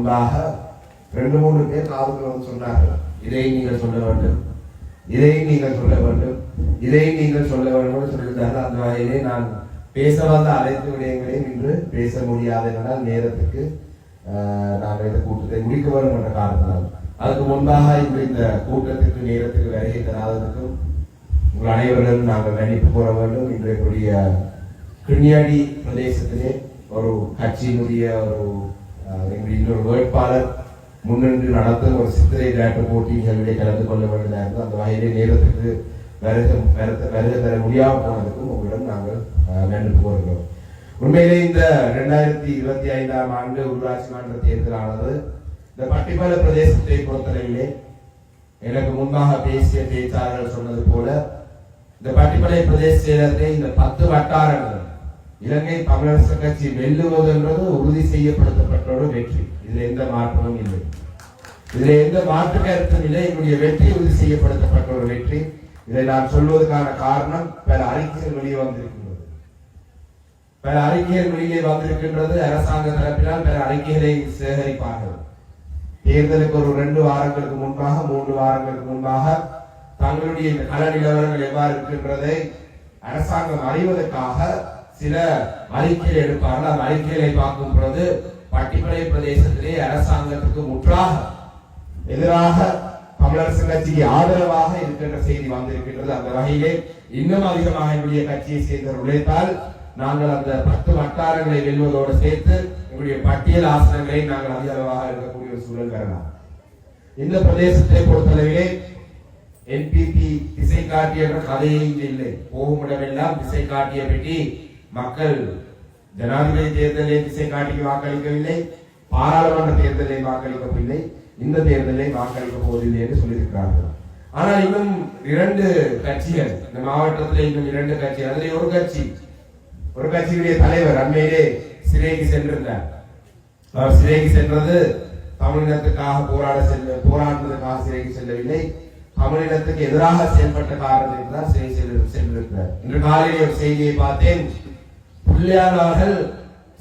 முன்பாக 2-3 பேர் காதுக்கு வந்து சொன்னார்கள், இதை நீங்கள் சொல்ல வேண்டும், இதை நீங்கள் சொல்ல வேண்டும், இதை நீங்கள் சொல்ல வேண்டும் சொல்லியிருந்தார்கள். அந்த வகையிலே நான் பேச வந்த அனைத்து விடயங்களையும் இன்று பேச முடியாது என்றால் நேரத்துக்கு நாங்கள் இந்த கூட்டத்தை முடிக்க வேண்டும் என்ற காரணத்தினால் அதுக்கு முன்பாக இன்று இந்த கூட்டத்திற்கு நேரத்துக்கு வருகை தராததற்கும் உங்கள் அனைவர்களும் நாங்கள் மன்னிப்பு கூற வேண்டும். இன்றைய கிண்ணியாடி பிரதேசத்திலே ஒரு கட்சியினுடைய இன்னொரு வேட்பாளர் முன்னின்று நடத்தும் ஒரு சித்திரை விளையாட்டு போட்டிகளிலே கலந்து கொள்ள வேண்டியதாக இருந்தது. அந்த வகையிலே நேரத்துக்கு வருகை தர முடியாமல் போனதுக்கும் உங்களிடம் நாங்கள் மன்னிப்பு கோருகிறோம். உண்மையிலே இந்த 2025ஆம் ஆண்டு உள்ளாட்சி மன்ற தேர்தலானது இந்த பட்டிமல பிரதேசத்தை பொறுத்தளவிலே எனக்கு முன்பாக பேசிய பேச்சாளர்கள் சொன்னது போல இந்த பட்டிமலை பிரதேச செயலகத்தை இந்த 10 வட்டாரங்கள் இலங்கை தமிழரசு கட்சி வெல்லுவது என்பது உறுதி செய்யப்படுத்தப்பட்ட ஒரு வெற்றி. இதுல எந்த மாற்றமும் இல்லை, இதுல எந்த மாற்று கருத்தும் இல்லை. என்னுடைய வெற்றி உறுதி செய்யப்படுத்தப்பட்ட ஒரு வெற்றி. இதை நான் சொல்வதற்கான காரணம் பல அறிக்கைகள் வெளியே வந்திருக்கின்றது. பல அறிக்கைகள் வெளியே வந்திருக்கின்றது. அரசாங்க தரப்பினால் பல அறிக்கைகளை சேகரிப்பார்கள். தேர்தலுக்கு ஒரு 2 வாரங்களுக்கு முன்பாக 3 வாரங்களுக்கு முன்பாக தங்களுடைய இந்த கள நிலவரங்கள் எவ்வாறு இருக்கின்றதை அரசாங்கம் அறிவதற்காக சில அறிக்கைகளை எடுப்பார்கள். அந்த அறிக்கைகளை பார்க்கும் பொழுது பட்டிமலை பிரதேசத்திலே அரசாங்கத்துக்கு முற்றாக எதிராக தமிழரசு கட்சிக்கு ஆதரவாக இருக்கின்ற செய்தி வந்திருக்கின்றது. அந்த வகையிலே இன்னும் அதிகமாக என்னுடைய கட்சியை சேர்ந்த உழைத்தால் நாங்கள் அந்த 10 வட்டாரங்களை வெல்வதோடு சேர்த்து எங்களுடைய பட்டியல் ஆசனங்களை நாங்கள் அதிகளவாக இருக்கக்கூடிய ஒரு சூழல் வரலாம். இந்த பிரதேசத்தை பொறுத்தளவிலே என்பிபி திசை காட்டிய கதையே இல்லை. போகுமிடமெல்லாம் திசை காட்டிய பற்றி மக்கள் ஜனாதிபதி தேர்தலில் திசை காட்டிக்கு வாக்களிக்கவில்லை, பாராளுமன்ற தேர்தலில் வாக்களிக்கவில்லை, இந்த தேர்தலில் வாக்களிக்க போவதில்லை என்று சொல்லியிருக்கிறார்கள். ஆனால் இன்னும் 2 கட்சிகள் இந்த மாவட்டத்தில், இன்னும் 2 கட்சிகள், அதில் ஒரு கட்சியுடைய தலைவர் அண்மையிலே சிறைக்கு சென்றிருந்தார். அவர் சிறைக்கு சென்றது தமிழினத்துக்காக போராடுவதற்காக சிறைக்கு செல்லவில்லை, தமிழினத்துக்கு எதிராக செயல்பட்ட காரணத்திற்கு தான் சிறை சென்றிருக்கிறார். இன்று காலையில் ஒரு செய்தியை பார்த்தேன். பிள்ளையார் அவர்கள்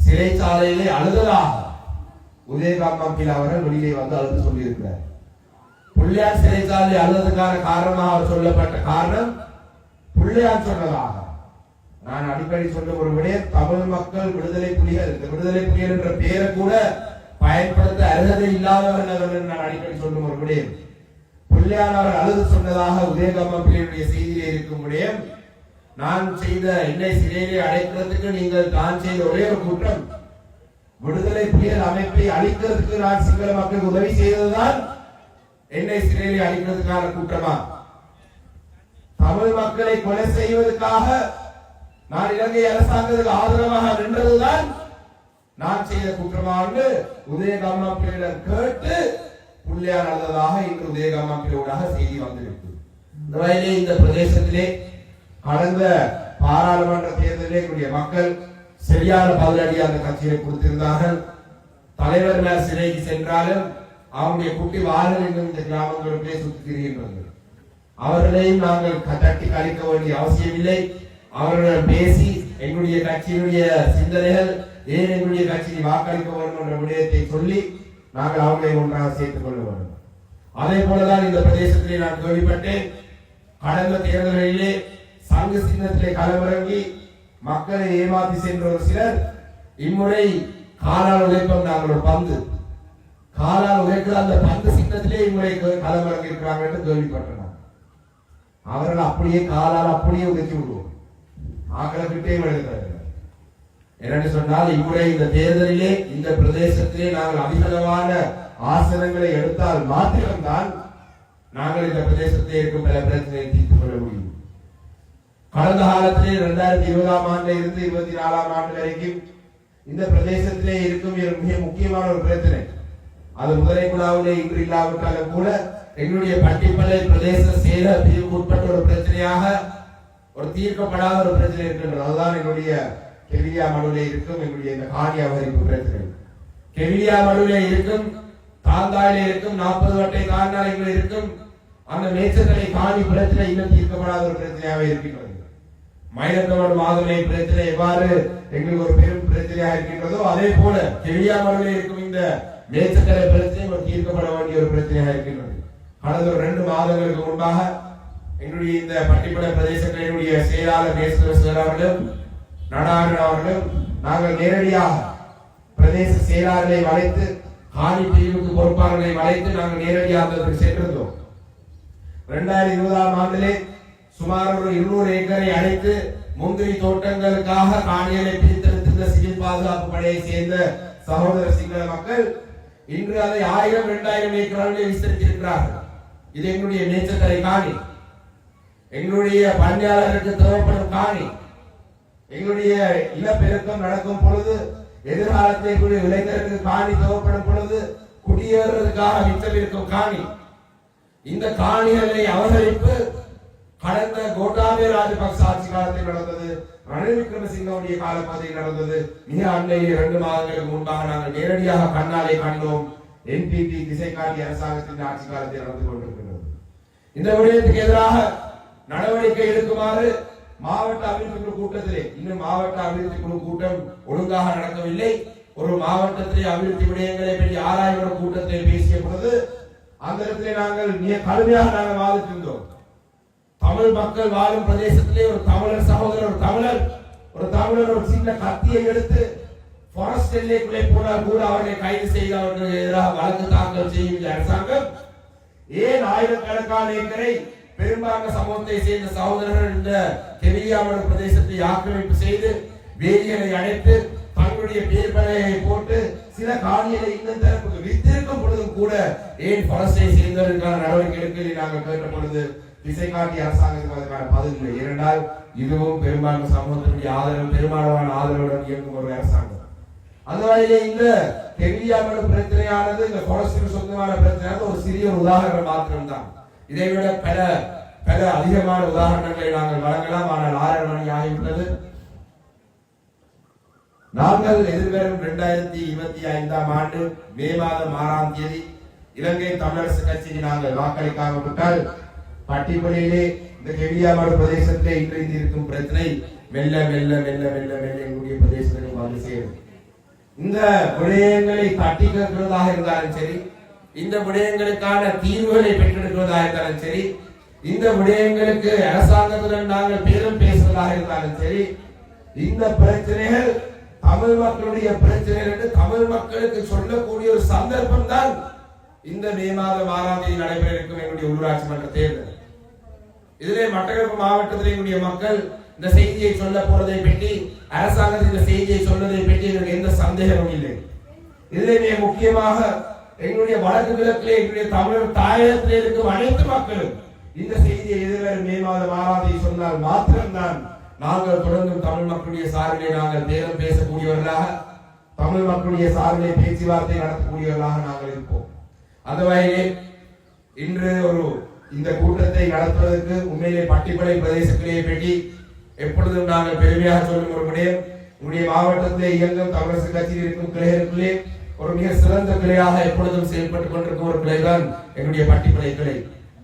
சிறைச்சாலையிலே அழுததாக உதயகாம்பில் அவர்கள் வெளியே வந்து அழுது சொல்லியிருக்கிறார். பிள்ளையார் சிறைச்சாலை அழுததுக்கான காரணமாக அவர் சொல்லப்பட்ட காரணம் பிள்ளையார் சொன்னதாக. நான் அடிக்கடி சொல்லும் ஒரு விடயம், தமிழ் மக்கள் விடுதலை புலிகள், இந்த விடுதலை புலிகள் என்ற பெயரை கூட பயன்படுத்த அருகதை இல்லாதவர்கள் நான் அடிக்கடி சொல்லும் ஒரு விடயம். பிள்ளையார் அவர் அழுது சொன்னதாக உதயகாம்பினுடைய செய்தியிலே இருக்கும் விடயம், நான் செய்த என்னை சிறையிலே அடைக்கிறதுக்கு நீங்கள் தான் செய்த ஒரே ஒரு குற்றம், விடுதலை புலிகள் அமைப்பை அழிக்கிறதுக்கு நான் சிங்கள மக்களுக்கு உதவி செய்ததுதான் என்னை சிறையிலே அழிக்கிறதுக்கான குற்றமா? தமிழ் மக்களை கொலை செய்வதற்காக நான் இலங்கை அரசாங்கத்துக்கு ஆதரவாக நின்றதுதான் நான் செய்த குற்றமாக உதயகாம்பிடம் கேட்டு பிள்ளையார் அழுததாக இன்று உதயகாம்பிலூடாக செய்தி வந்திருக்கு. இந்த வகையிலே இந்த பிரதேசத்திலே கடந்த பாராளுமன்ற தேர்தலிலே எங்களுடைய மக்கள் சரியான பதிலடி அந்த கட்சியை கொடுத்திருந்தார்கள். தலைவர் மேல் சிறைக்கு சென்றாலும் அவருடைய குட்டி வாழல் இன்னும் இந்த கிராமங்களுக்கே சுற்றி திரிகின்றது. அவர்களையும் நாங்கள் தட்டி கழிக்க வேண்டிய அவசியம் இல்லை. அவர்களிடம் பேசி எங்களுடைய கட்சியினுடைய சிந்தனைகள், ஏன் எங்களுடைய கட்சியை வாக்களிக்க வேண்டும் என்ற விடயத்தை சொல்லி நாங்கள் அவர்களை ஒன்றாக சேர்த்துக் கொள்ள வேண்டும். அதே போலதான் இந்த பிரதேசத்திலே நான் கேள்விப்பட்டேன், கடந்த தேர்தலிலே சங்கு சின்னத்திலே களமிறங்கி மக்களை ஏமாற்றி சென்ற ஒரு சிலர் இம்முறை காலால் உழைப்போம், நாங்கள் ஒரு பந்து காலால் உழைக்கிற அந்த பந்து சின்னத்திலே இம்முறை களமிறங்கி இருக்கிறாங்க என்று கேள்விப்பட்டனர். அவர்கள் அப்படியே காலால் அப்படியே உதைத்து விடுவோம், ஆக்களை கிட்டே எழுதுகிறார்கள். என்னென்னு சொன்னால் இம்முறை இந்த தேர்தலிலே இந்த பிரதேசத்திலே நாங்கள் அதிகளவான ஆசனங்களை எடுத்தால் மாத்திரம்தான் நாங்கள் இந்த பிரதேசத்தில் இருக்கும் பல பிரச்சனையை தீர்த்துக் கொள்ள முடியும். கடந்த காலத்திலே 2020ஆம் ஆண்டில் இருந்து 24ஆம் ஆண்டு வரைக்கும் இந்த பிரதேசத்திலே இருக்கும் மிக முக்கியமான ஒரு பிரச்சனை, அது முதலைக்குழாவிலே இன்று இல்லாவிட்டாலும் கூட எங்களுடைய பட்டிப்பளை பிரதேச செயலர் பிரிவுக்கு உட்பட்ட ஒரு பிரச்சனையாக ஒரு தீர்க்கப்படாத ஒரு பிரச்சனை இருக்கின்றது. அதுதான் எங்களுடைய கெவிலியா மடுவிலே இருக்கும் எங்களுடைய இந்த காணி அபகரிப்பு பிரச்சனை. கெவிலியா மடுவிலே இருக்கும், தாந்தாயிலே இருக்கும், 40 வட்டை கால்நாளைகள் இருக்கும். அந்த மேச்சத்தனை காணி பிரச்சனை இன்னும் தீர்க்கப்படாத ஒரு பிரச்சனையாக இருக்கின்றது. மயிலத்தோடு மாதுளை பிரச்சனை எவ்வாறு எங்களுக்கு ஒரு பெரும் பிரச்சனையாக இருக்கின்றதோ அதே போல கெவிலியா மடுவிலே இருக்கும் இந்த மேச்சக்கரை பிரச்சனை ஒரு தீர்க்கப்பட வேண்டிய ஒரு பிரச்சனையாக இருக்கின்றது. கடந்த ஒரு 2 மாதங்களுக்கு முன்பாக எங்களுடைய இந்த பட்டிப்படை பிரதேசங்களினுடைய செயலாளர் நேசர் அவர்களும் நடாரன் அவர்களும் நாங்கள் நேரடியாக பிரதேச செயலாளரை வளைத்து காணி பிரிவுக்கு பொறுப்பாளர்களை வளைத்து நாங்கள் நேரடியாக சென்றிருந்தோம். 2020ஆம் ஆண்டிலே சுமார் ஒரு 200 ஏக்கரை அழைத்து முந்திரி தோட்டங்களுக்காக காணிகளை பிரித்தெடுத்த சிவில் பாதுகாப்பு படையை சேர்ந்த சகோதர சிங்கள மக்கள் இன்று அதை 1000-2000 ஏக்கர்களில் விஸ்தரித்திருக்கிறார்கள். இது எங்களுடைய மேச்சக்கரை காணி, எங்களுடைய பணியாளருக்கு தேவைப்படும் காணி. எங்களுடைய இனப்பெருக்கம் நடக்கும் பொழுது, எதிர்காலத்தை இளைஞருக்கு காணி தேவைப்படும் பொழுது, குடியேறுவதற்காக மிச்சம் இருக்கும் காணி. இந்த காணிகளை அவகரிப்பு கடந்த கோட்டாபய ராஜபக்ச ஆட்சி காலத்தில் நடந்தது, ரணில் விக்ரமசிங்கவுடைய காலப்பகுதியில் நடந்தது. மிக அண்மையில் 2 மாதங்களுக்கு முன்பாக நாங்கள் நேரடியாக கண்ணாலே கண்டோம். என்பிபி திசை காட்டி அரசாங்கத்தின் ஆட்சி காலத்தில் நடந்து கொண்டிருக்கிறது. இந்த விடயத்துக்கு எதிராக நடவடிக்கை எடுக்குமாறு மாவட்ட அபிவிருத்தி குழு கூட்டத்திலே, இன்னும் மாவட்ட அபிவிருத்தி குழு கூட்டம் ஒழுங்காக நடக்கவில்லை. ஒரு மாவட்டத்திலே அபிவிருத்தி விடயங்களை பற்றி ஆராய்வு கூட்டத்தில் பேசிய பொழுது அந்த இடத்திலே நாங்கள் மிக கடுமையாக நாங்கள் வாதிட்டிருந்தோம். தமிழ் மக்கள் வாழும் பிரதேசத்திலே ஒரு தமிழர் சகோதரர், ஒரு தமிழர் ஒரு சின்ன கத்தியை எடுத்து ஃபாரஸ்ட் எல்லைக்குள்ளே போனால் கூட அவர்களை கைது செய்து அவர்களுக்கு எதிராக வழக்கு தாக்கல் செய்யும் அரசாங்கம் ஏன் ஆயிரக்கணக்கான ஏக்கரை பெரும்பான்மை சமூகத்தை சேர்ந்த சகோதரர்கள் இந்த கெவிலியாமடு பிரதேசத்தை ஆக்கிரமிப்பு செய்து வேலிகளை அடைத்து தங்களுடைய பேர் பலகையை போட்டு சில காணிகளை இந்த தரப்புக்கு வித்திருக்கும் பொழுதும் கூட ஏன் ஃபாரஸ்டை சேர்ந்தவர்களுக்கான நடவடிக்கை எடுக்க நாங்கள் கேட்ட பொழுது திசை காட்டி அரசாங்கத்துக்கு அதற்கான பதில் இல்லை. ஏனென்றால் இதுவும் பெரும்பான்மை சமூகத்தினுடைய ஆதரவு, பெரும்பாலான ஆதரவுடன் இயங்கும் ஒரு அரசாங்கம். அந்த வகையிலே இந்த கெவிலியாமடு பிரச்சனையானது இந்த ஃபாரஸ்டுக்கு சொந்தமான பிரச்சனையானது ஒரு சிறிய உதாரணம் மாத்திரம்தான். இதை விட பல அதிகமான உதாரணங்களை நாங்கள் வழங்கலாம். ஆனால் 6 மணி ஆகிவிட்டது. நாங்கள் எதிர்வரும் 2025ஆம் ஆண்டு மே மாதம் 6ஆம் தேதி இலங்கை தமிழரசு கட்சிக்கு நாங்கள் வாக்களிக்காமல் விட்டால் பட்டிப்படையிலே இந்த கெவிலியாமடு பிரதேசத்திலே இன்று இருக்கும் பிரச்சனை மெல்ல மெல்ல மெல்ல மெல்ல மெல்ல எங்களுடைய பிரதேசத்திற்கு வந்து சேரும். இந்த விடயங்களை தட்டி கேட்கிறதாக இருந்தாலும் சரி, இந்த விடயங்களுக்கான தீர்வுகளை பெற்றெடுக்கிறதாக இருந்தாலும் சரி, இந்த விடயங்களுக்கு அரசாங்கத்துடன் நாங்கள் பேரும் பேசுவதாக இருந்தாலும் சரி, இந்த பிரச்சனைகள் தமிழ் மக்களுடைய பிரச்சனைகள் என்று தமிழ் மக்களுக்கு சொல்லக்கூடிய ஒரு சந்தர்ப்பம் தான் இந்த மே மாதம் 6ஆம் தேதி நடைபெற இருக்கும் எங்களுடைய உள்ளூராட்சி மன்ற தேர்தல். இதிலே மட்டக்களப்பு மாவட்டத்தில் எங்களுடைய மக்கள் இந்த செய்தியை சொல்ல போறதை பற்றி, அரசாங்கத்தின் இந்த செய்தியை சொல்வதை பற்றி எங்களுக்கு எந்த சந்தேகமும் இல்லை. இதிலே மிக முக்கியமாக எங்களுடைய வடக்கு கிழக்கிலே எங்களுடைய தமிழர் தாயகத்திலே இருக்கும் அனைத்து மக்களும் இந்த செய்தியை எதிர்வரும் மே மாதம் 6ஆம் தேதி சொன்னால் மாத்திரம்தான் நாங்கள் தொடர்ந்தும் தமிழ் மக்களுடைய சார்பிலே நாங்கள் பேரம் பேசக்கூடியவர்களாக, தமிழ் மக்களுடைய சார்பிலே பேச்சுவார்த்தை நடத்தக்கூடியவர்களாக நாங்கள் இருப்போம். அந்த வகையிலே இன்று இந்த கூட்டத்தை நடத்துவதற்கு உண்மையிலே பட்டிப்படை பிரதேசத்திலே பற்றி எப்பொழுதும் நாங்கள் பெருமையாக சொல்லும் ஒரு விடயம், உங்களுடைய மாவட்டத்திலே இயங்கும் தமிழரசு கட்சியில் இருக்கும் கிளைகளுக்குள்ளே ஒரு மிக சிறந்த கிளையாக எப்பொழுதும் செயல்பட்டுக் கொண்டிருக்கும் ஒரு கிளைதான் எங்களுடைய பட்டிப்படை கிளை.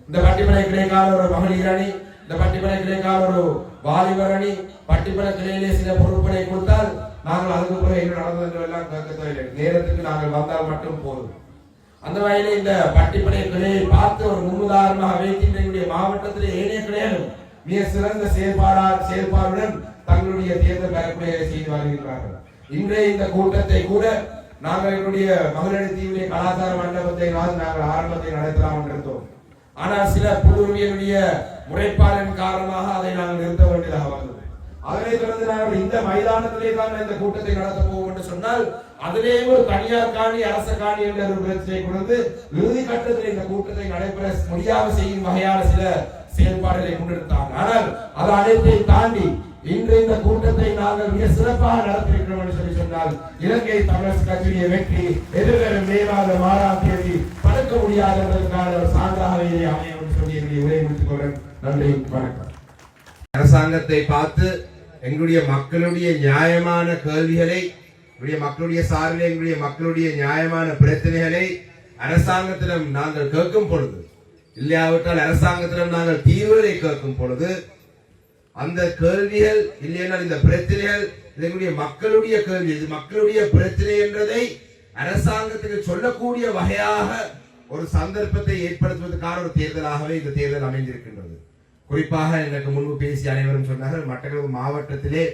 இந்த பட்டிப்படை கிளைக்கான ஒரு மகளிர் அணி, இந்த பட்டிப்படை கிளைக்கான ஒரு வாலிபர் அணி, பட்டிப்படை கிளையிலே சில பொறுப்புகளை கொடுத்தால் நாங்கள் அதுக்கு பிறகு என்ன நடந்தது எல்லாம் கேட்க தேவையில்லை, நேரத்துக்கு நாங்கள் வந்தால் மட்டும் போதும். அந்த வகையிலே இந்த பட்டிப்படை கிளையை பார்த்து ஒரு முன்னுதாரணமாக வைக்கின்ற மாவட்டத்திலே ஏனைய கிளைகளும் மிக சிறந்த செயல்பாடுடன் தங்களுடைய தேர்தல் பரப்புரையை செய்து வருகின்றார்கள். இன்றைய இந்த கூட்டத்தை கூட நாங்கள் எங்களுடைய மகளிர் தீவிர கலாச்சார மண்டபத்தை நாங்கள் ஆரம்பத்தை நடத்தலாம் என்றிருந்தோம். ஆனால் சில புல்லுரிமையுடைய முறைப்பாடின் காரணமாக அதை நாங்கள் நிறுத்த வேண்டியதாக வந்தது. அதனைத் தொடர்ந்து நாங்கள் இந்த மைதானத்திலே தான் இந்த கூட்டத்தை நடத்த போவோம் என்று சொன்னால் அதிலே ஒரு தனியார் காணி, அரச காணி என்ற ஒரு பிரச்சனை கொண்டு இறுதி கட்டத்தில் இந்த கூட்டத்தை நடைபெற முடியாமல் செய்யும் வகையான சில செயல்பாடுகளை கொண்டிருந்தாங்க. ஆனால் அது அனைத்தையும் தாண்டி இன்று இந்த கூட்டத்தை நாங்கள் மிக சிறப்பாக நடத்திருக்கிறோம் என்று சொல்லி சொன்னால் இலங்கை தமிழரசு கட்சியுடைய வெற்றி எதிர்வரும் மே மாதம் 6ஆம் தேதி பறக்க முடியாது என்பதற்கான ஒரு சான்றாக அமையும் என்று சொல்லி என்னுடைய உரையை முடித்துக் கொள்கிறேன். நன்றி, வணக்கம். அரசாங்கத்தை பார்த்து எங்களுடைய மக்களுடைய நியாயமான கேள்விகளை, மக்களுடைய சார்பில் எங்களுடைய மக்களுடைய நியாயமான பிரச்சனைகளை அரசாங்கத்திடம் நாங்கள் கேட்கும் பொழுது, இல்லையாவிட்டால் அரசாங்கத்திடம் நாங்கள் தீர்வுகளை கேட்கும் பொழுது, அந்த கேள்விகள் இல்லையென்றால் இந்த பிரச்சனைகள் எங்களுடைய மக்களுடைய கேள்வி, இது மக்களுடைய பிரச்சனை என்றதை அரசாங்கத்துக்கு சொல்லக்கூடிய வகையாக ஒரு சந்தர்ப்பத்தை ஏற்படுத்துவதற்கான ஒரு தேர்தலாகவே இந்த தேர்தல் அமைந்திருக்கின்றது. குறிப்பாக எனக்கு முன்பு பேசிய அனைவரும் சொன்னார்கள், மட்டக்களப்பு மாவட்டத்திலே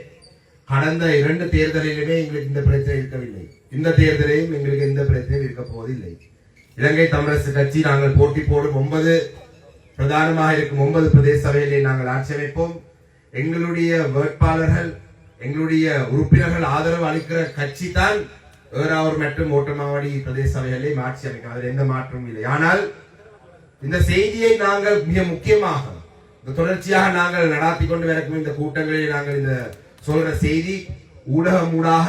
கடந்த 2 தேர்தலிலுமே எங்களுக்கு இந்த பிரச்சனை இருக்கவில்லை, இந்த தேர்தலையும் எங்களுக்கு எந்த பிரச்சனையும் இருக்க போவதில்லை. இலங்கை தமிழரசு கட்சி நாங்கள் போட்டி போடும் 9 பிரதானமாக இருக்கும் 9 பிரதேச சபையிலே நாங்கள் ஆட்சி அமைப்போம். எங்களுடைய வேட்பாளர்கள், எங்களுடைய உறுப்பினர்கள் ஆதரவு அளிக்கிற கட்சி தான் ஏறாவூர் மற்றும் ஓட்டமாவடி பிரதேச சபைகளை ஆட்சி அமைக்கும். அதில் எந்த மாற்றமும் இல்லை. ஆனால் இந்த செய்தியை நாங்கள் மிக முக்கியமாக தொடர்ச்சியாக நாங்கள் நடாத்தி கொண்டு வரக்கும் இந்த கூட்டங்களில் நாங்கள் இந்த சொல்ற செய்தி ஊடகம் ஊடாக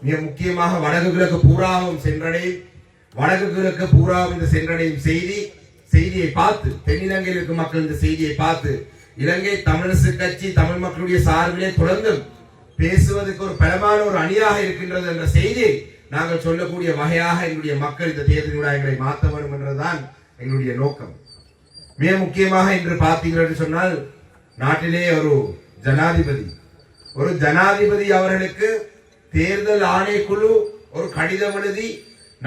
மிக முக்கியமாக வடக்கு கிழக்கு பூராவும் சென்றடையும். வடக்கு கிழக்கு பூராவும் இந்த சென்றடையும் செய்தியை பார்த்து, தென்னிலங்கையில் இருக்கும் மக்கள் இந்த செய்தியை பார்த்து இலங்கை தமிழரசு கட்சி தமிழ் மக்களுடைய சார்பிலே தொடர்ந்து பேசுவதற்கு ஒரு பலமான ஒரு அணியாக இருக்கின்றது என்ற செய்தியை நாங்கள் சொல்லக்கூடிய வகையாக எங்களுடைய மக்கள் இந்த தேர்தலில் எங்களை மாற்ற வேண்டும் என்றுதான் எங்களுடைய நோக்கம். மிக முக்கியமாக இன்று பார்த்தீர்கள் சொன்னால், நாட்டிலே ஒரு ஜனாதிபதி அவர்களுக்கு தேர்தல் ஆணைக்குழு ஒரு கடிதம் எழுதி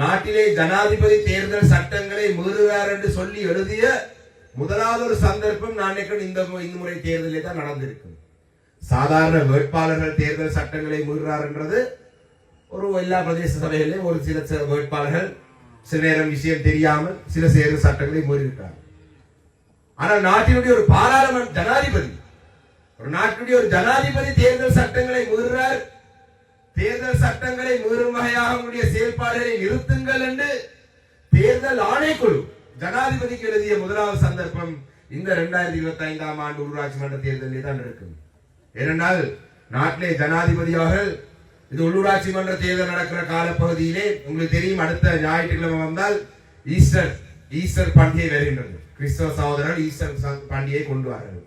நாட்டிலே ஜனாதிபதி தேர்தல் சட்டங்களை மீறுகிறார் என்று சொல்லி எழுதிய முதலாவது ஒரு சந்தர்ப்பம் நான் இந்த முறை தேர்தலில் தான் நடந்திருக்கும். சாதாரண வேட்பாளர்கள் தேர்தல் சட்டங்களை மீறுகிறார் என்றது ஒரு எல்லா பிரதேச சபைகளிலும் ஒரு சில வேட்பாளர்கள் சில நேரம் விஷயம் தெரியாமல் சில தேர்தல் சட்டங்களை மீறியிருக்கிறார். ஆனால் நாட்டினுடைய ஒரு பாராளுமன்ற ஜனாதிபதி, ஒரு நாட்டுடைய ஒரு ஜனாதிபதி தேர்தல் சட்டங்களை மீறுகிறார். தேர்தல் சட்டங்களை மீறும் வகையாக உங்களுடைய செயல்பாடுகளை நிறுத்துங்கள் என்று தேர்தல் ஆணைக்குழு ஜனாதிபதிக்கு எழுதிய முதலாவது சந்தர்ப்பம் இந்த 2025ஆம் ஆண்டு உள்ளூராட்சி மன்ற தேர்தலில் தான் இருக்கும். ஏனென்றால் நாட்டிலே ஜனாதிபதி அவர்கள் இது உள்ளூராட்சி மன்ற தேர்தல் நடக்கிற காலப்பகுதியிலே உங்களுக்கு தெரியும், அடுத்த ஞாயிற்றுக்கிழமை வந்தால் ஈஸ்டர் பண்டிகை வருகின்றது. கிறிஸ்தவ சகோதரர்கள் ஈஸ்டர் பண்டிகையை கொண்டு வார்கள்.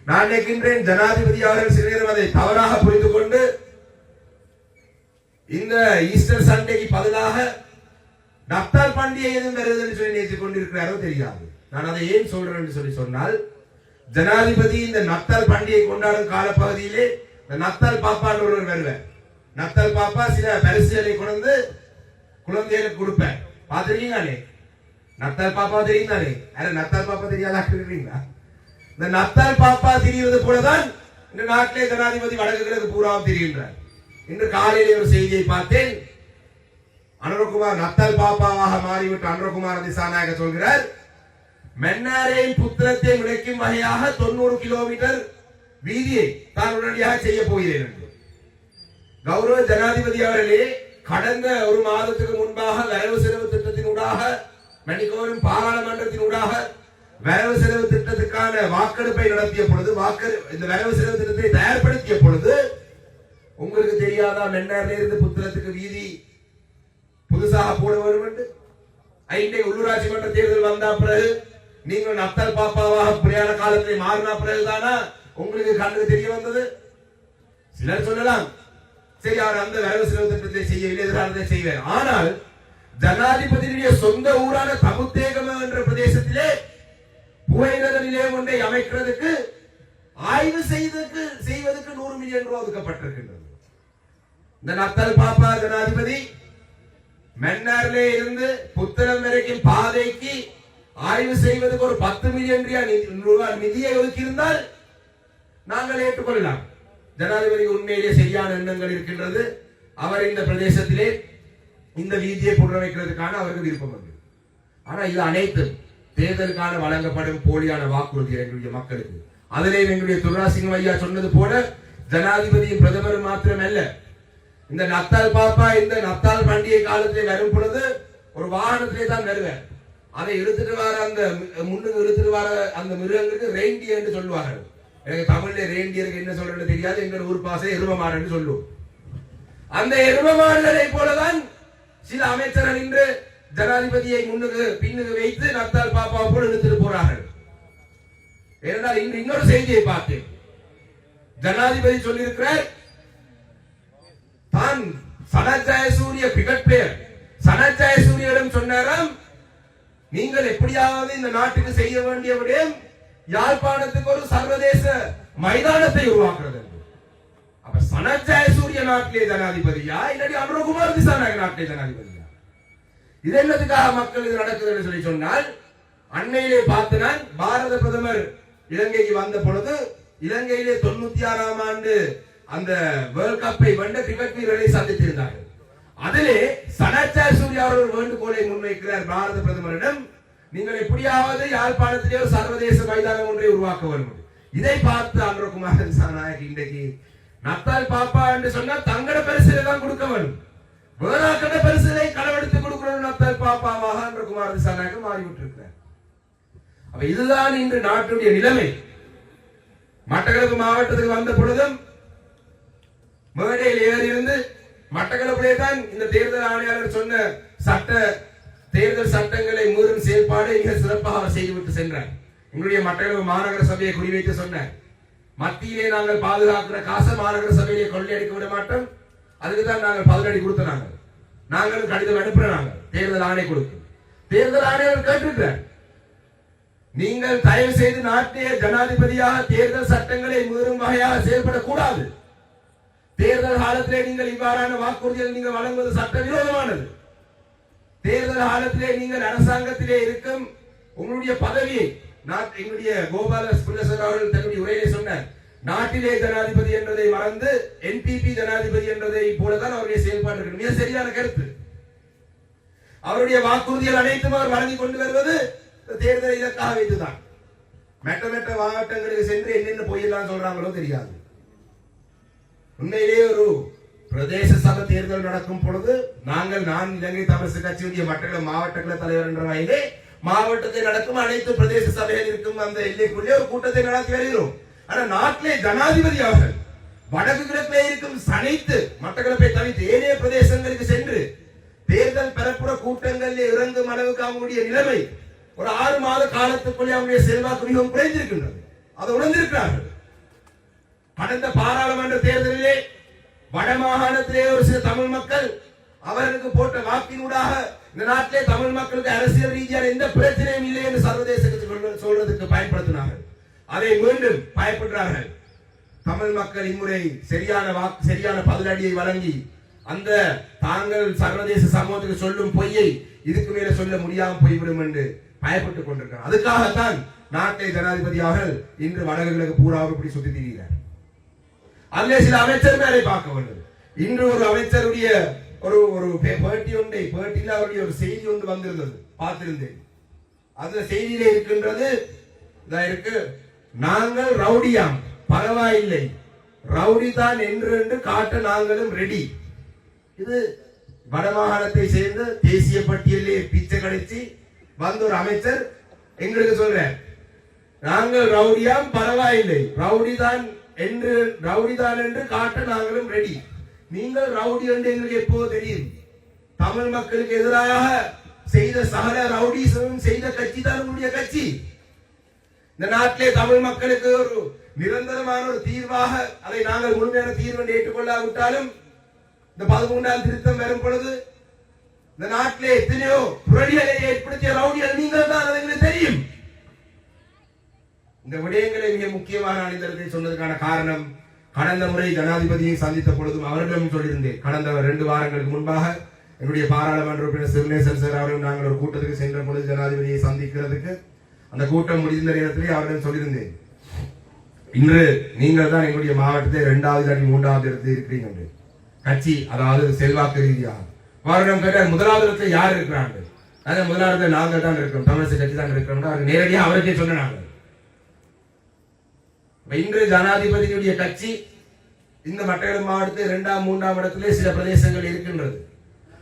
நான் நினைக்கின்றேன் ஜனாதிபதி அவர்கள் சில நேரம் அதை தவறாக புரிந்து கொண்டு இந்த ஈஸ்டர் சண்டைக்கு பதிலாக நத்தால் பண்டிகை எதுவும் வருதுன்னு சொல்லி நினைத்துக் கொண்டிருக்கிறாரோ தெரியாது. நான் அதை ஏன் சொல்றேன் என்று சொல்லி சொன்னால், ஜனாதிபதி இந்த நத்தால் பண்டிகை கொண்டாடும் காலப்பகுதியிலே இந்த நத்தால் பாப்பான்னு ஒருவர் வருவார். நத்தால் பாப்பா சில பரிசுகளை கொண்டு குழந்தைகளுக்கு கொடுப்பேன். பார்த்திருக்கீங்களே நத்தால் பாப்பா தெரியும் தானே? நத்தால் பாப்பா தெரியாதா இருக்கிறீங்களா? இந்த நத்தால் பாப்பா தெரிகிறது போலதான் இந்த நாட்டிலே ஜனாதிபதி வடக்கு கிழக்கு பூராவும் தெரிகின்றார். இன்று காலையிலே ஒரு செய்தியை பார்த்தேன். அனுரகுமார் நத்தால் பாப்பாவாக மாறிவிட்டு அனுரகுமார் திசாநாயக சொல்கிறார், மன்னாரின் புத்திரத்தை விளைக்கும் வகையாக 90 கிலோமீட்டர் வீதியை தான் உடனடியாக செய்ய போகிறேன் என்று. கௌரவ ஜனாதிபதி அவர்களே, கடந்த ஒரு மாதத்துக்கு முன்பாக வரவு செலவு திட்டத்தினூடாக மணிக்கோரும் பாராளுமன்றத்தினூடாக வரவு செலவு திட்டத்துக்கான வாக்கெடுப்பை நடத்திய பொழுது, இந்த வரவு செலவு திட்டத்தை தயார்படுத்திய பொழுது உங்களுக்கு தெரியாதா மன்னாரில் இருந்து புத்திரத்துக்கு வீதி புதுசாக போட வேண்டும் என்று? இன்றைக்கு உள்ளூராட்சி மன்ற தேர்தல் வந்த பிறகு நீங்கள் நத்தல் பாப்பாவாக புரியாத காலத்தை மாறின பிறகுதானா உங்களுக்கு கண்ணுக்கு தெரிய வந்தது? சிலர் சொல்லலாம், சரி அவர் அந்த வரவு செலவு திட்டத்தை செய்யவில்லை, எதிரானதை செய்வார். ஆனால் ஜனாதிபதியுடைய சொந்த ஊரான தமுத்தேகம என்ற பிரதேசத்திலே புகையிரத நிலையம் ஒன்றை அமைக்கிறதுக்கு ஆய்வு செய்வதற்கு 100 மில்லியன் ரூபாய் ஒதுக்கப்பட்டிருக்கின்றது. இந்த நத்தல் பாப்பா ஜனாதிபதி மன்னாரிலே இருந்து புத்தளம் வரைக்கும் பாதைக்கு ஆய்வு செய்வதற்கு ஒரு 10 மில்லியன் ரூபாய் நிதியை ஒதுக்கியிருந்தால் நாங்கள் ஏற்றுக்கொள்ளலாம். ஜனாதிபதி உண்மையிலே சரியான எண்ணங்கள் இருக்கின்றது. அவர் இந்த பிரதேசத்திலே இந்த வீதியை புனரமைக்கிறதுக்கான அவருக்கு விருப்பம் உண்டு. ஆனா இது அனைத்து தேர்தலுக்கான வழங்கப்படும் போலியான வாக்குறுதி எங்களுடைய மக்களுக்கு. அதிலே எங்களுடைய துர்ராசிங்கம் ஐயா சொன்னது போல ஜனாதிபதியும் பிரதமர் மாத்திரமல்ல, இந்த நத்தால் பாப்பா இந்த நத்தால் பண்டிகை காலத்திலே வரும் பொழுது ஒரு வாகனத்திலே தான் வருவார். அதை இழுத்துட்டு வர அந்த முன்னுக்கு இழுத்துட்டு வர அந்த மிருகங்களுக்கு ரெயின்டியர் என்று சொல்லுவார்கள். எனக்கு தமிழ்ல ரெயின்டியருக்கு என்ன சொல்றது தெரியாது. எங்கள் ஊர் பாசை எருமமாடு என்று சொல்லுவோம். அந்த எருமமாடுகளை போலதான் சில அமைச்சர்கள் இன்று ஜனாதிபதியை முன்னுக்கு பின்னுக்கு வைத்து நத்தால் பாப்பா போல இழுத்துட்டு போறார்கள். ஏனென்றால் இன்று இன்னொரு செய்தியை பார்த்தேன். ஜனாதிபதி சொல்லியிருக்கிறார், தான் சனத் ஜெயசூரிய கிரிக்கெட் பிளேயர் சனத் ஜெயசூரியரிடம் சொன்னாராம், நீங்கள் எப்படியாவது இந்த நாட்டுக்கு செய்ய வேண்டிய விடயம் யாழ்ப்பாணத்துக்கு ஒரு சர்வதேச மைதானத்தை உருவாக்குறது. அப்ப சனத் ஜெயசூரிய நாட்டிலே ஜனாதிபதியா இல்லாட்டி அனுரகுமார் திசாநாயக நாட்டிலே ஜனாதிபதியா? இது என்னதுக்காக மக்கள் இது நடக்குது என்று சொல்லி சொன்னால், அண்மையிலே பார்த்து நான் பாரத பிரதமர் இலங்கைக்கு வந்த பொழுது இலங்கையிலே 96ஆம் ஆண்டு அந்த வேர்ல்ட் கப்பை வென்ற கிரிக்கெட் வீரர்களை சந்தித்திருந்தார்கள். அதிலே சனச்சார் சூர்யா அவர்கள் வேண்டுகோளை முன்வைக்கிறார் பாரத பிரதமரிடம், நீங்கள் எப்படியாவது யாழ்ப்பாணத்திலே ஒரு சர்வதேச மைதானம் ஒன்றை உருவாக்க வேண்டும். இதை பார்த்து அனுரகுமார் திசாநாயக் இன்றைக்கு நத்தால் பாப்பா என்று சொன்னால் தங்கட பரிசிலை தான் கொடுக்க வேண்டும், வேற கட பரிசிலை களவெடுத்து கொடுக்கணும் நத்தால் பாப்பாவாக அனுரகுமார் திசாநாயக் மாறிவிட்டிருக்கிறார். அப்ப இதுதான் இன்று நாட்டுடைய நிலைமை. மட்டக்களப்பு மாவட்டத்துக்கு வந்த பொழுதும் மேடையில் ஏறி இருந்து மட்டக்களப்பிலே தான் இந்த தேர்தல் ஆணையாளர் சொன்ன தேர்தல் சட்டங்களை மீறும் செயல்பாடு மிக சிறப்பாக செய்துவிட்டு சென்றார். எங்களுடைய மட்டக்களப்பு மாநகர சபையை குறிவைத்து சொன்னார், மத்தியிலே நாங்கள் பாதுகாக்கிற காசை மாநகர சபையிலே கொள்ளையடிக்க விட மாட்டோம், அதுக்கு தான் நாங்கள் பதிலடி கொடுத்த நாங்களும் கடிதம் அனுப்புறோம், தேர்தல் ஆணை கொடுக்கும். தேர்தல் ஆணையர் கேட்டிருக்கிறார், நீங்கள் தயவு செய்து நாட்டிய ஜனாதிபதியாக தேர்தல் சட்டங்களை மீறும் வகையாக செயல்படக்கூடாது. தேர்தல் காலத்திலே நீங்கள் இவ்வாறான வாக்குறுதிகள் நீங்கள் வழங்குவது சட்டவிரோதமானது. தேர்தல் காலத்திலே நீங்கள் அரசாங்கத்திலே இருக்கும் உங்களுடைய பதவியை எங்களுடைய கோபால சுப்ரமணியன் அவர்கள் தன்னுடைய உரையிலே சொன்னார், நாட்டிலே ஜனாதிபதி என்பதை மறந்து என்பிபி ஜனாதிபதி என்பதை போலதான் அவருடைய செயல்பாடு மிக சரியான கருத்து. அவருடைய வாக்குறுதிகள் அனைத்தும் அவர் வழங்கி கொண்டு வருவது தேர்தலை இதற்காக வைத்துதான். மெட்ட மாவட்டங்களுக்கு சென்று என்னென்ன பொய்யெல்லாம் சொல்றாங்களோ தெரியாது. உண்மையிலேயே ஒரு பிரதேச சபை தேர்தல் நடக்கும் பொழுது நான் இலங்கை தமிழரசு கட்சியுடைய மட்டக்களப்பு மாவட்ட தலைவர் என்ற வகையிலே மாவட்டத்தில் நடக்கும் அனைத்து பிரதேச சபையில் இருக்கும் அந்த எல்லைக்குள்ளே ஒரு கூட்டத்தை நடத்தி வருகிறோம். ஆனா நாட்டிலே ஜனாதிபதி அவர்கள் வடக்கு கிழக்கிலே இருக்கும் அனைத்து மட்டக்களப்பை தவிர்த்து ஏனைய பிரதேசங்களுக்கு சென்று தேர்தல் பெறப்புற கூட்டங்களில் இறங்கும் அளவுக்கு அவங்களுடைய நிலைமை ஒரு 6 மாத காலத்துக்குள்ளே அவங்களுடைய செல்வாக்கு மிகவும் குறைந்திருக்கின்றது. அதை உணர்ந்திருக்கிறார்கள். கடந்த பாராளுமன்ற தேர்தலிலே வடமாகாணத்திலே ஒரு சில தமிழ் மக்கள் அவர்களுக்கு போட்ட வாக்கினூடாக இந்த நாட்டிலே தமிழ் மக்களுக்கு அரசியல் ரீதியான எந்த பிரச்சனையும் இல்லை என்று சர்வதேசத்துக்கு சொல்றதுக்கு பயன்படுத்தினார்கள். அதை மீண்டும் பயப்படுறார்கள். தமிழ் மக்கள் இம்முறை சரியான பதிலடியை வழங்கி அந்த தாங்கள் சர்வதேச சமூகத்துக்கு சொல்லும் பொய்யை இதுக்கு மேல சொல்ல முடியாமல் போய்விடும் என்று பயப்பட்டுக் கொண்டிருக்கிறார். அதுக்காகத்தான் நாட்டை ஜனாதிபதி அவர்கள் இன்று வடகிழக்கு பூராவும் இப்படி சுத்தி திரிகிறார். அதிலே சில அமைச்சர் மேலே பார்க்க வேண்டும். இன்று ஒரு அமைச்சருடைய ஒரு பேட்டியில் அவருடைய ஒரு செய்தி ஒன்று வந்திருந்தது, பார்த்திருந்தேன். அதுல செய்தியிலே இருக்கின்றது, நாங்கள் ரவுடியாம், பரவாயில்லை, ரவுடி தான் என்று காட்ட நாங்களும் ரெடி. இது வடமாகாணத்தை சேர்ந்த தேசிய பட்டியலே பிச்சை கழிச்சு வந்த ஒரு அமைச்சர் எங்களுக்கு சொல்ற, நாங்கள் ரவுடியாம், பரவாயில்லை, ரவுடி தான் என்று காட்ட நாங்களும் ரெடி. நீங்கள் ரவுடி என்று எங்களுக்கு எப்போ தெரியும்? தமிழ் மக்களுக்கு எதிராக செய்த சகல ரவுடிசமும் செய்த கட்சி தான் உங்களுடைய கட்சி. இந்த நாட்டிலே தமிழ் மக்களுக்கு ஒரு நிரந்தரமான ஒரு தீர்வாக அதை நாங்கள் முழுமையான தீர்வு ஏற்றுக்கொள்ளாவிட்டாலும் இந்த 13ஆம் திருத்தம் வரும் பொழுது இந்த நாட்டிலே எத்தனையோ புரளிகளை ஏற்படுத்திய ரவுடிகள் நீங்கள் தான், எங்களுக்கு தெரியும். இந்த விடயங்களை மிக முக்கியமான அணிந்தத்தை சொன்னதுக்கான காரணம், கடந்த முறை ஜனாதிபதியை சந்தித்த பொழுதும் அவர்களிடம் சொல்லியிருந்தேன். கடந்த 2 வாரங்களுக்கு முன்பாக என்னுடைய பாராளுமன்ற உறுப்பினர் சிறுநேசன் சார் அவர்கள் நாங்கள் ஒரு கூட்டத்துக்கு சென்ற பொழுது ஜனாதிபதியை சந்திக்கிறதுக்கு அந்த கூட்டம் முடிந்த நேரத்திலே அவரிடம் சொல்லியிருந்தேன், இன்று நீங்கள் தான் எங்களுடைய மாவட்டத்தை 2வது அடி 3வது இடத்தில் இருக்கிறீங்க என்று கட்சி, அதாவது செல்வாக்கு ரீதியாக. அவரிடம் கேட்டார், 1வது இடத்துல யார் இருக்கிறாங்க? அதான் 1வது இடத்துல நாங்கள் தான் இருக்கிறோம், தமிழரசு கட்சி தான் இருக்கிறோம். அவர் நேரடியாக அவருக்கே சொன்னாங்க. இன்று ஜனாதிபதியுடைய கட்சி இந்த மட்டக்களப்பு மாவட்டத்தில் 2ஆம் 3ஆம் இடத்திலே சில பிரதேசங்கள் இருக்கின்றது.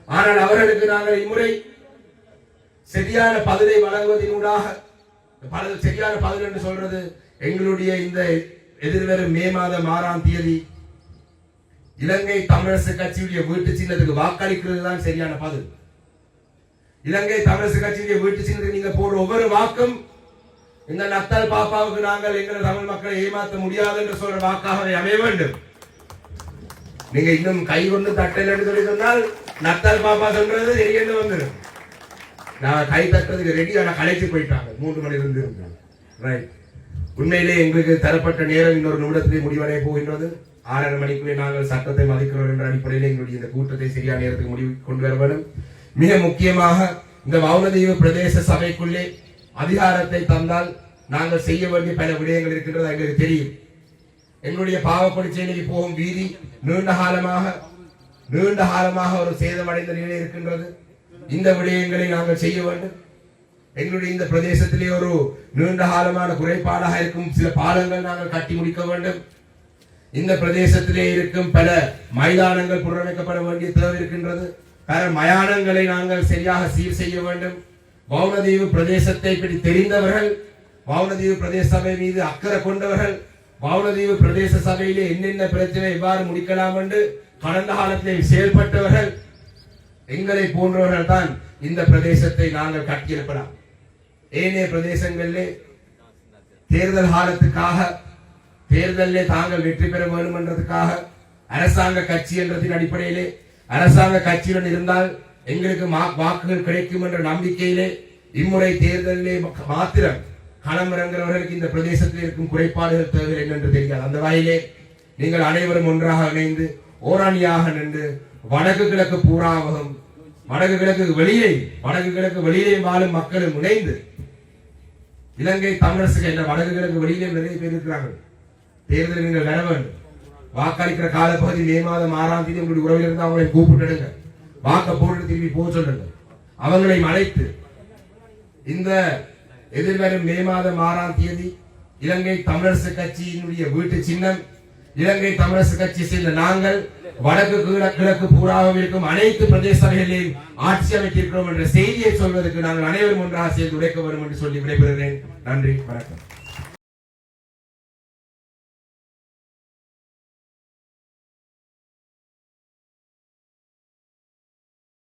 ஆனால் அவர்களுக்கு நாங்கள் இம்முறை சரியான பதிலை வழங்குவதனூடாக, சரியான பதில் என்று சொல்றது எங்களுடைய இந்த எதிர்வரும் மே மாதம் 6ஆம் தேதி இலங்கை தமிழரசு கட்சியுடைய வீட்டு சின்னத்துக்கு வாக்களிக்கிறது தான் சரியான பதில். இலங்கை தமிழரசு கட்சியுடைய வீட்டு சின்னத்துக்கு நீங்க போடுற ஒவ்வொரு வாக்கும் இந்த நத்தால் பாப்பாவுக்கு நாங்கள் எங்கள் தமிழ் மக்களை ஏமாற்ற முடியாது என்று சொல்ற வாக்காக அமைய வேண்டும். நீங்க இன்னும் கை கொண்டு தட்டல் என்று சொல்லி சொன்னால் நத்தால் பாப்பா சொல்றது ரெடி வந்துடும். நான் கை தட்டுறதுக்கு ரெடி, ஆனா கலைச்சு போயிட்டாங்க. 3 மணி இருந்து இருந்தாங்க. ரைட். உண்மையிலே எங்களுக்கு தரப்பட்ட நேரம் இன்னொரு நிமிடத்திலே முடிவடைய போகின்றது. 6:30 மணிக்குள்ளே நாங்கள் சட்டத்தை மதிக்கிறோம் என்ற அடிப்படையில் எங்களுடைய இந்த கூட்டத்தை சரியான நேரத்துக்கு முடிவு கொண்டு வர வேண்டும். மிக முக்கியமாக இந்த வவுனதீவு பிரதேச சபைக்குள்ளே அதிகாரத்தை தந்தால் நாங்கள் செய்ய வேண்டிய பல விடயங்கள் இருக்கின்றது எங்களுக்கு தெரியும். எங்களுடைய பாவப்படிச்சேனைக்கு போகும் வீதி நீண்ட காலமாக ஒரு சேதமடைந்த நிலை இருக்கின்றது. இந்த விடயங்களை நாங்கள் செய்ய வேண்டும். எங்களுடைய இந்த பிரதேசத்திலே ஒரு நீண்ட காலமான குறைபாடாக இருக்கும் சில பாலங்கள் நாங்கள் கட்டி முடிக்க வேண்டும். இந்த பிரதேசத்திலே இருக்கும் பல மைதானங்கள் புனரமைக்கப்பட வேண்டிய தேவை இருக்கின்றது. பல மயானங்களை நாங்கள் சரியாக சீர் செய்ய வேண்டும். வவுனதீவு பிரதேசத்தை பற்றி தெரிந்தவர்கள், வவுனதீவு பிரதேச சபை மீது அக்கறை கொண்டவர்கள், வவுனதீவு பிரதேச சபையிலே என்னென்ன பிரச்சனை எவ்வாறு முடிக்கலாம் என்று கடந்த காலத்தில் செயல்பட்டவர்கள் எங்களை போன்றவர்கள் தான் இந்த பிரதேசத்தை நாங்கள் கட்டியிருக்கலாம். ஏனைய பிரதேசங்களிலே தேர்தல் காலத்துக்காக தேர்தலிலே தாங்கள் வெற்றி பெற வேண்டும் என்றதுக்காக அரசாங்க கட்சி என்றதின் அடிப்படையிலே அரசாங்க கட்சியுடன் இருந்தால் எங்களுக்கு வாக்குகள் கிடைக்கும் என்ற நம்பிக்கையிலே இம்முறை தேர்தலிலே மாத்திரம் களமிறங்குறவர்களுக்கு இந்த பிரதேசத்தில் இருக்கும் குறைபாடுகள் தேவை என்னென்று தெரியாது. அந்த வகையிலே நீங்கள் அனைவரும் ஒன்றாக இணைந்து ஓரணியாக நின்று வடக்கு கிழக்கு பூராவும் வடக்கு கிழக்கு வெளியே வாழும் மக்களும் இணைந்து இலங்கை தமிழரசுக்கு என்ற வடக்கு கிழக்கு வெளியிலே நிறைய பேர் இருக்கிறார்கள். தேர்தலில் நீங்கள் வர வேண்டும். வாக்களிக்கிற காலப்பகுதி மே மாதம் 6ஆம் தேதி உங்களுடைய உறவில் இருந்து அவங்களை கூப்பிட்டுடுங்க. வாக்க போட்டு திரும்பி போக சொல்லுங்க. அவங்களை அழைத்து இந்த எதிர்வரும் மே மாதம் 6ஆம் தேதி இலங்கை தமிழரசு கட்சியினுடைய வீட்டு சின்னம் இலங்கை தமிழரசு கட்சி சேர்ந்த நாங்கள் வடக்கு கிழக்கு பூராவும் இருக்கும் அனைத்து பிரதேச சபைகளிலும் ஆட்சி அமைத்திருக்கிறோம் என்ற செய்தியை சொல்வதற்கு நாங்கள் அனைவரும் ஒன்றாக சேர்ந்து உழைக்க வேண்டும் என்று சொல்லி விடைபெறுகிறேன். நன்றி, வணக்கம்.